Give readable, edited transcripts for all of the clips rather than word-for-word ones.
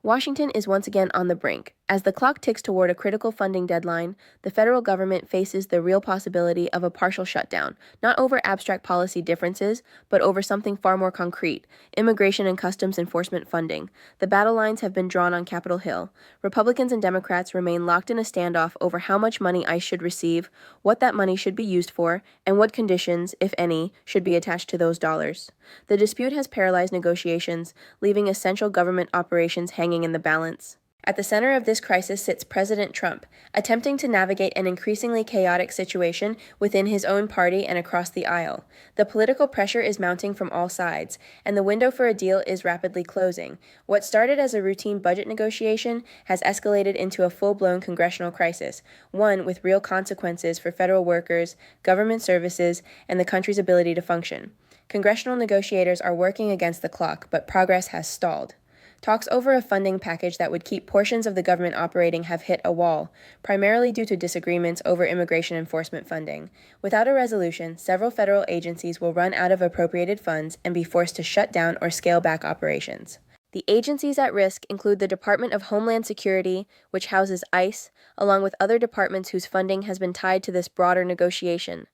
Washington is once again on the brink. As the clock ticks toward a critical funding deadline, the federal government faces the real possibility of a partial shutdown, not over abstract policy differences, but over something far more concrete: immigration and customs enforcement funding. The battle lines have been drawn on Capitol Hill. Republicans and Democrats remain locked in a standoff over how much money ICE should receive, what that money should be used for, and what conditions, if any, should be attached to those dollars. The dispute has paralyzed negotiations, leaving essential government operations hanging in the balance. At the center of this crisis sits President Trump, attempting to navigate an increasingly chaotic situation within his own party and across the aisle. The political pressure is mounting from all sides, and the window for a deal is rapidly closing. What started as a routine budget negotiation has escalated into a full-blown congressional crisis, one with real consequences for federal workers, government services, and the country's ability to function. Congressional negotiators are working against the clock, but progress has stalled. Talks over a funding package that would keep portions of the government operating have hit a wall, primarily due to disagreements over immigration enforcement funding. Without a resolution, several federal agencies will run out of appropriated funds and be forced to shut down or scale back operations. The agencies at risk include the Department of Homeland Security, which houses ICE, along with other departments whose funding has been tied to this broader negotiation.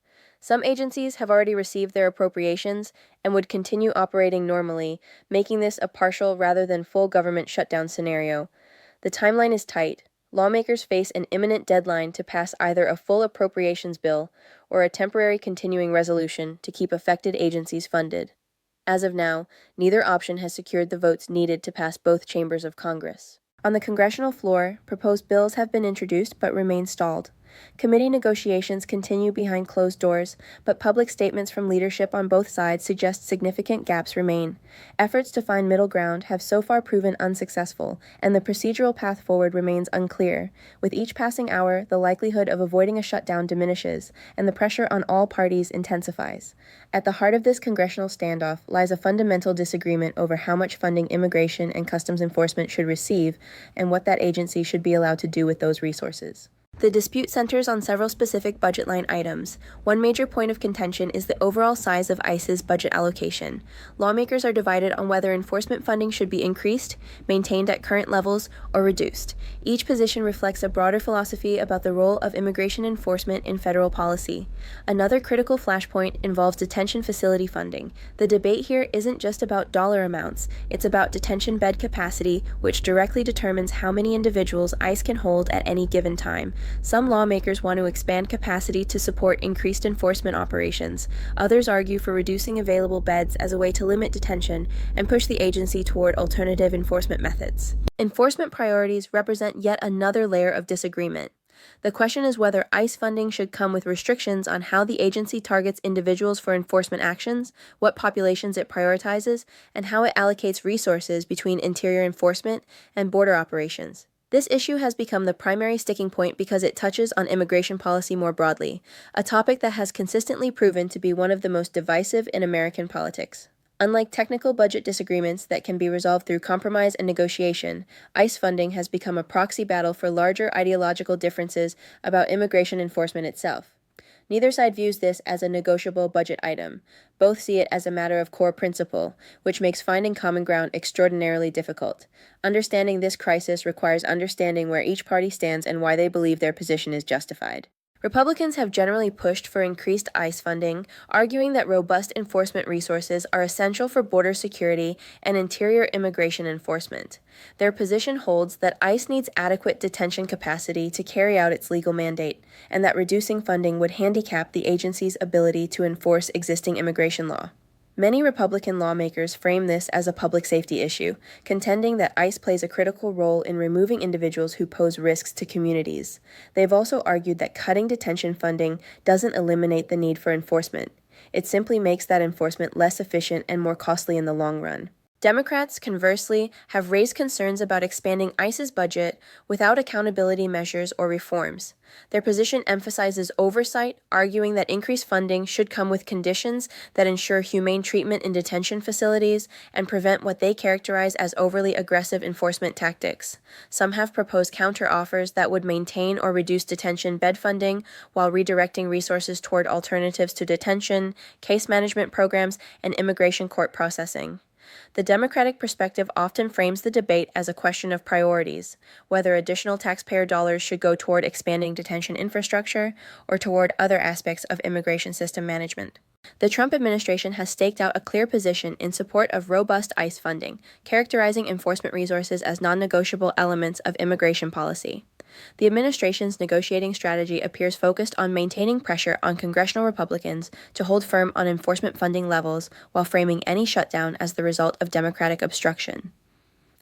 Some agencies have already received their appropriations and would continue operating normally, making this a partial rather than full government shutdown scenario. The timeline is tight. Lawmakers face an imminent deadline to pass either a full appropriations bill or a temporary continuing resolution to keep affected agencies funded. As of now, neither option has secured the votes needed to pass both chambers of Congress. On the congressional floor, proposed bills have been introduced but remain stalled. Committee negotiations continue behind closed doors, but public statements from leadership on both sides suggest significant gaps remain. Efforts to find middle ground have so far proven unsuccessful, and the procedural path forward remains unclear. With each passing hour, the likelihood of avoiding a shutdown diminishes, and the pressure on all parties intensifies. At the heart of this congressional standoff lies a fundamental disagreement over how much funding immigration and customs enforcement should receive and what that agency should be allowed to do with those resources. The dispute centers on several specific budget line items. One major point of contention is the overall size of ICE's budget allocation. Lawmakers are divided on whether enforcement funding should be increased, maintained at current levels, or reduced. Each position reflects a broader philosophy about the role of immigration enforcement in federal policy. Another critical flashpoint involves detention facility funding. The debate here isn't just about dollar amounts, it's about detention bed capacity, which directly determines how many individuals ICE can hold at any given time. Some lawmakers want to expand capacity to support increased enforcement operations. Others argue for reducing available beds as a way to limit detention and push the agency toward alternative enforcement methods. Enforcement priorities represent yet another layer of disagreement. The question is whether ICE funding should come with restrictions on how the agency targets individuals for enforcement actions, what populations it prioritizes, and how it allocates resources between interior enforcement and border operations. This issue has become the primary sticking point because it touches on immigration policy more broadly, a topic that has consistently proven to be one of the most divisive in American politics. Unlike technical budget disagreements that can be resolved through compromise and negotiation, ICE funding has become a proxy battle for larger ideological differences about immigration enforcement itself. Neither side views this as a negotiable budget item. Both see it as a matter of core principle, which makes finding common ground extraordinarily difficult. Understanding this crisis requires understanding where each party stands and why they believe their position is justified. Republicans have generally pushed for increased ICE funding, arguing that robust enforcement resources are essential for border security and interior immigration enforcement. Their position holds that ICE needs adequate detention capacity to carry out its legal mandate, and that reducing funding would handicap the agency's ability to enforce existing immigration law. Many Republican lawmakers frame this as a public safety issue, contending that ICE plays a critical role in removing individuals who pose risks to communities. They've also argued that cutting detention funding doesn't eliminate the need for enforcement. It simply makes that enforcement less efficient and more costly in the long run. Democrats, conversely, have raised concerns about expanding ICE's budget without accountability measures or reforms. Their position emphasizes oversight, arguing that increased funding should come with conditions that ensure humane treatment in detention facilities and prevent what they characterize as overly aggressive enforcement tactics. Some have proposed counteroffers that would maintain or reduce detention bed funding while redirecting resources toward alternatives to detention, case management programs, and immigration court processing. The Democratic perspective often frames the debate as a question of priorities, whether additional taxpayer dollars should go toward expanding detention infrastructure or toward other aspects of immigration system management. The Trump administration has staked out a clear position in support of robust ICE funding, characterizing enforcement resources as non-negotiable elements of immigration policy. The administration's negotiating strategy appears focused on maintaining pressure on congressional Republicans to hold firm on enforcement funding levels while framing any shutdown as the result of Democratic obstruction.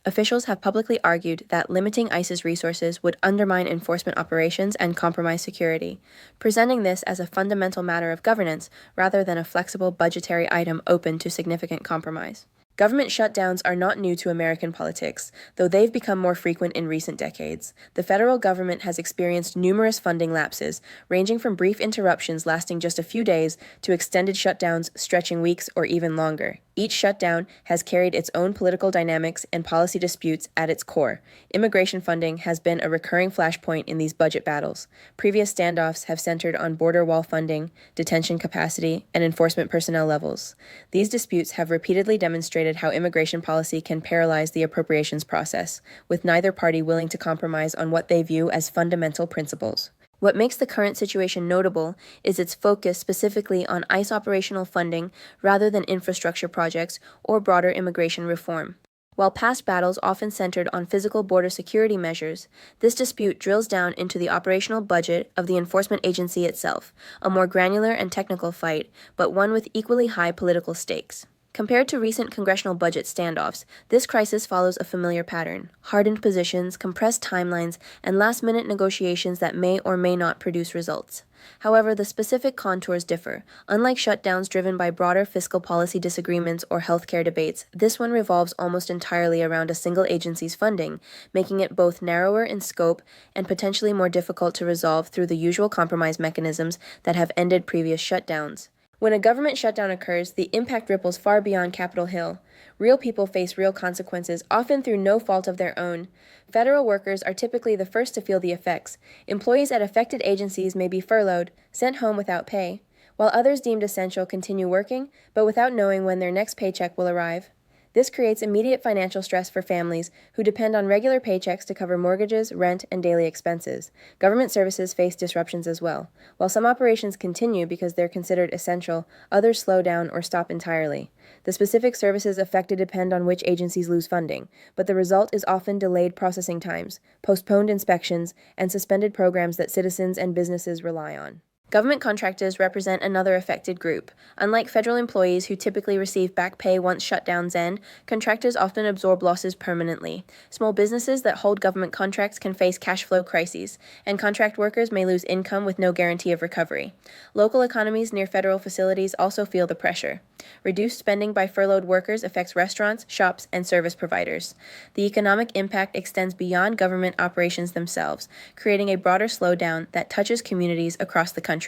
Officials have publicly argued that limiting ICE's resources would undermine enforcement operations and compromise security, presenting this as a fundamental matter of governance rather than a flexible budgetary item open to significant compromise. Government shutdowns are not new to American politics, though they've become more frequent in recent decades. The federal government has experienced numerous funding lapses, ranging from brief interruptions lasting just a few days to extended shutdowns stretching weeks or even longer. Each shutdown has carried its own political dynamics and policy disputes at its core. Immigration funding has been a recurring flashpoint in these budget battles. Previous standoffs have centered on border wall funding, detention capacity, and enforcement personnel levels. These disputes have repeatedly demonstrated how immigration policy can paralyze the appropriations process, with neither party willing to compromise on what they view as fundamental principles. What makes the current situation notable is its focus specifically on ICE operational funding rather than infrastructure projects or broader immigration reform. While past battles often centered on physical border security measures, this dispute drills down into the operational budget of the enforcement agency itself, a more granular and technical fight, but one with equally high political stakes. Compared to recent congressional budget standoffs, this crisis follows a familiar pattern: hardened positions, compressed timelines, and last-minute negotiations that may or may not produce results. However, the specific contours differ. Unlike shutdowns driven by broader fiscal policy disagreements or healthcare debates, this one revolves almost entirely around a single agency's funding, making it both narrower in scope and potentially more difficult to resolve through the usual compromise mechanisms that have ended previous shutdowns. When a government shutdown occurs, the impact ripples far beyond Capitol Hill. Real people face real consequences, often through no fault of their own. Federal workers are typically the first to feel the effects. Employees at affected agencies may be furloughed, sent home without pay, while others deemed essential continue working, but without knowing when their next paycheck will arrive. This creates immediate financial stress for families who depend on regular paychecks to cover mortgages, rent, and daily expenses. Government services face disruptions as well. While some operations continue because they're considered essential, others slow down or stop entirely. The specific services affected depend on which agencies lose funding, but the result is often delayed processing times, postponed inspections, and suspended programs that citizens and businesses rely on. Government contractors represent another affected group. Unlike federal employees who typically receive back pay once shutdowns end, contractors often absorb losses permanently. Small businesses that hold government contracts can face cash flow crises, and contract workers may lose income with no guarantee of recovery. Local economies near federal facilities also feel the pressure. Reduced spending by furloughed workers affects restaurants, shops, and service providers. The economic impact extends beyond government operations themselves, creating a broader slowdown that touches communities across the country.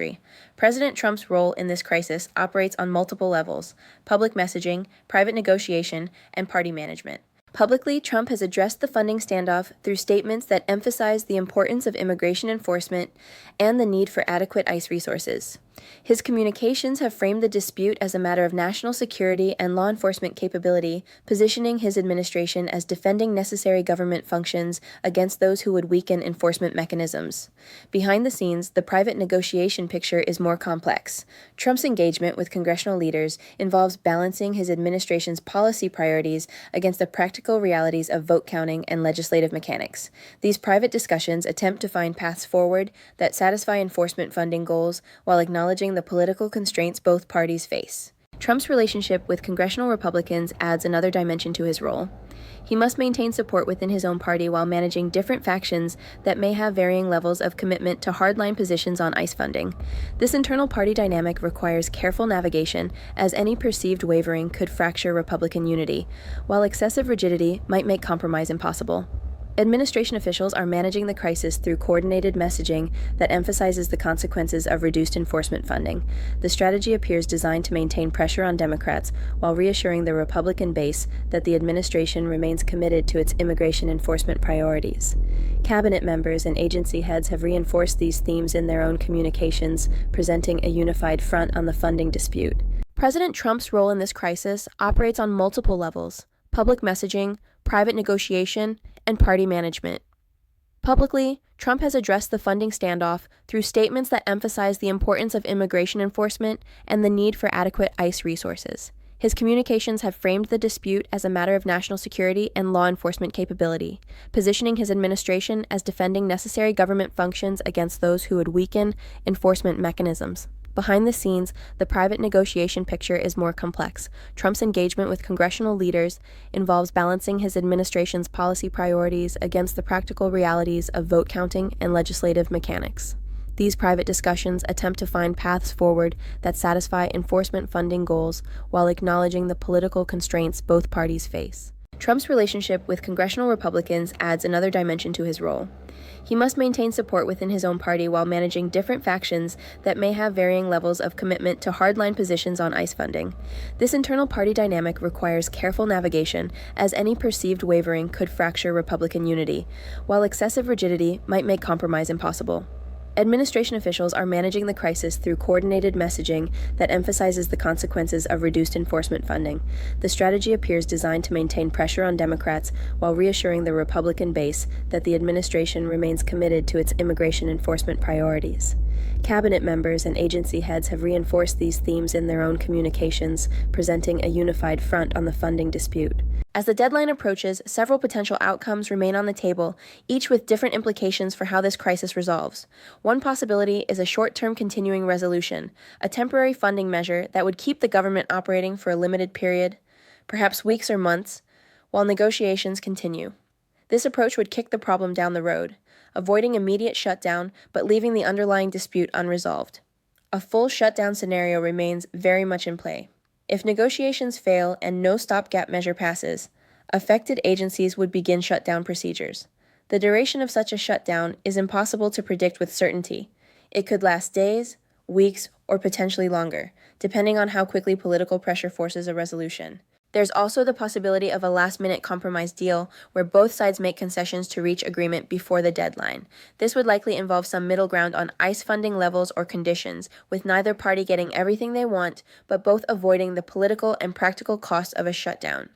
President Trump's role in this crisis operates on multiple levels: public messaging, private negotiation, and party management. Publicly, Trump has addressed the funding standoff through statements that emphasize the importance of immigration enforcement and the need for adequate ICE resources. His communications have framed the dispute as a matter of national security and law enforcement capability, positioning his administration as defending necessary government functions against those who would weaken enforcement mechanisms. Behind the scenes, the private negotiation picture is more complex. Trump's engagement with congressional leaders involves balancing his administration's policy priorities against the practical realities of vote counting and legislative mechanics. These private discussions attempt to find paths forward that satisfy enforcement funding goals while acknowledging the political constraints both parties face. Trump's relationship with congressional Republicans adds another dimension to his role. He must maintain support within his own party while managing different factions that may have varying levels of commitment to hardline positions on ICE funding. This internal party dynamic requires careful navigation, as any perceived wavering could fracture Republican unity, while excessive rigidity might make compromise impossible. Administration officials are managing the crisis through coordinated messaging that emphasizes the consequences of reduced enforcement funding. The strategy appears designed to maintain pressure on Democrats while reassuring the Republican base that the administration remains committed to its immigration enforcement priorities. Cabinet members and agency heads have reinforced these themes in their own communications, presenting a unified front on the funding dispute. President Trump's role in this crisis operates on multiple levels: public messaging, private negotiation, and party management. Publicly, Trump has addressed the funding standoff through statements that emphasize the importance of immigration enforcement and the need for adequate ICE resources. His communications have framed the dispute as a matter of national security and law enforcement capability, positioning his administration as defending necessary government functions against those who would weaken enforcement mechanisms. Behind the scenes, the private negotiation picture is more complex. Trump's engagement with congressional leaders involves balancing his administration's policy priorities against the practical realities of vote counting and legislative mechanics. These private discussions attempt to find paths forward that satisfy enforcement funding goals while acknowledging the political constraints both parties face. Trump's relationship with congressional Republicans adds another dimension to his role. He must maintain support within his own party while managing different factions that may have varying levels of commitment to hardline positions on ICE funding. This internal party dynamic requires careful navigation, as any perceived wavering could fracture Republican unity, while excessive rigidity might make compromise impossible. Administration officials are managing the crisis through coordinated messaging that emphasizes the consequences of reduced enforcement funding. The strategy appears designed to maintain pressure on Democrats while reassuring the Republican base that the administration remains committed to its immigration enforcement priorities. Cabinet members and agency heads have reinforced these themes in their own communications, presenting a unified front on the funding dispute. As the deadline approaches, several potential outcomes remain on the table, each with different implications for how this crisis resolves. One possibility is a short-term continuing resolution, a temporary funding measure that would keep the government operating for a limited period, perhaps weeks or months, while negotiations continue. This approach would kick the problem down the road, avoiding immediate shutdown but leaving the underlying dispute unresolved. A full shutdown scenario remains very much in play. If negotiations fail and no stopgap measure passes, affected agencies would begin shutdown procedures. The duration of such a shutdown is impossible to predict with certainty. It could last days, weeks, or potentially longer, depending on how quickly political pressure forces a resolution. There's also the possibility of a last-minute compromise deal where both sides make concessions to reach agreement before the deadline. This would likely involve some middle ground on ICE funding levels or conditions, with neither party getting everything they want, but both avoiding the political and practical cost of a shutdown.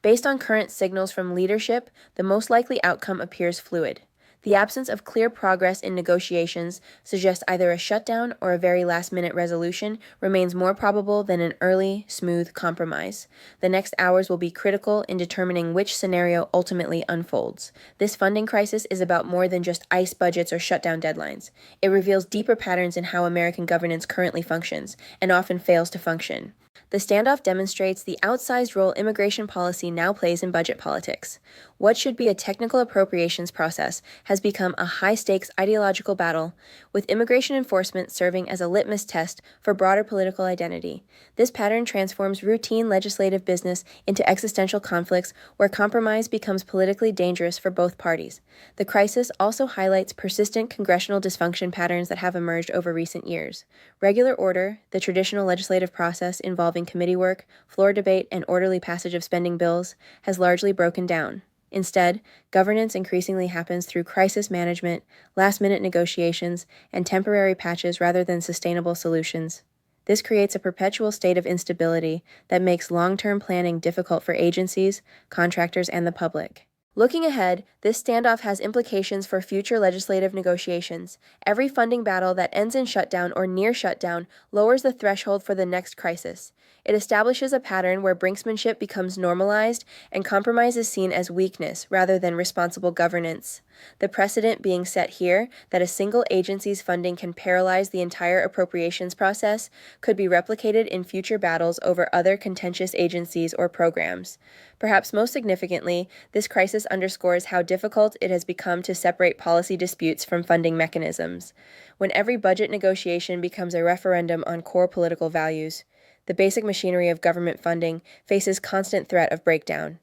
Based on current signals from leadership, the most likely outcome appears fluid. The absence of clear progress in negotiations suggests either a shutdown or a very last-minute resolution remains more probable than an early, smooth compromise. The next hours will be critical in determining which scenario ultimately unfolds. This funding crisis is about more than just ICE budgets or shutdown deadlines. It reveals deeper patterns in how American governance currently functions, and often fails to function. The standoff demonstrates the outsized role immigration policy now plays in budget politics. What should be a technical appropriations process has become a high-stakes ideological battle, with immigration enforcement serving as a litmus test for broader political identity. This pattern transforms routine legislative business into existential conflicts where compromise becomes politically dangerous for both parties. The crisis also highlights persistent congressional dysfunction patterns that have emerged over recent years. Regular order, the traditional legislative process involving committee work, floor debate, and orderly passage of spending bills, has largely broken down. Instead, governance increasingly happens through crisis management, last-minute negotiations, and temporary patches rather than sustainable solutions. This creates a perpetual state of instability that makes long-term planning difficult for agencies, contractors, and the public. Looking ahead, this standoff has implications for future legislative negotiations. Every funding battle that ends in shutdown or near shutdown lowers the threshold for the next crisis. It establishes a pattern where brinksmanship becomes normalized and compromise is seen as weakness rather than responsible governance. The precedent being set here that a single agency's funding can paralyze the entire appropriations process could be replicated in future battles over other contentious agencies or programs. Perhaps most significantly, this crisis underscores how difficult it has become to separate policy disputes from funding mechanisms. When every budget negotiation becomes a referendum on core political values, the basic machinery of government funding faces constant threat of breakdown.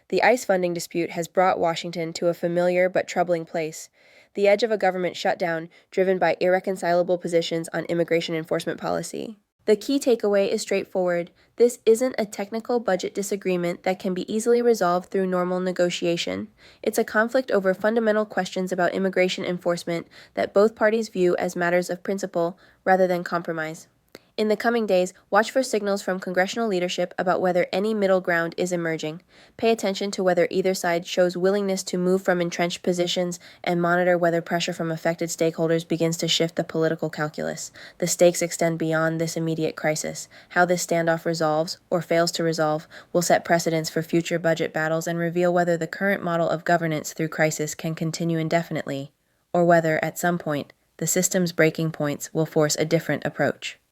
The ICE funding dispute has brought Washington to a familiar but troubling place, the edge of a government shutdown driven by irreconcilable positions on immigration enforcement policy. The key takeaway is straightforward. This isn't a technical budget disagreement that can be easily resolved through normal negotiation. It's a conflict over fundamental questions about immigration enforcement that both parties view as matters of principle rather than compromise. In the coming days, watch for signals from congressional leadership about whether any middle ground is emerging. Pay attention to whether either side shows willingness to move from entrenched positions and monitor whether pressure from affected stakeholders begins to shift the political calculus. The stakes extend beyond this immediate crisis. How this standoff resolves, or fails to resolve, will set precedents for future budget battles and reveal whether the current model of governance through crisis can continue indefinitely, or whether, at some point, the system's breaking points will force a different approach.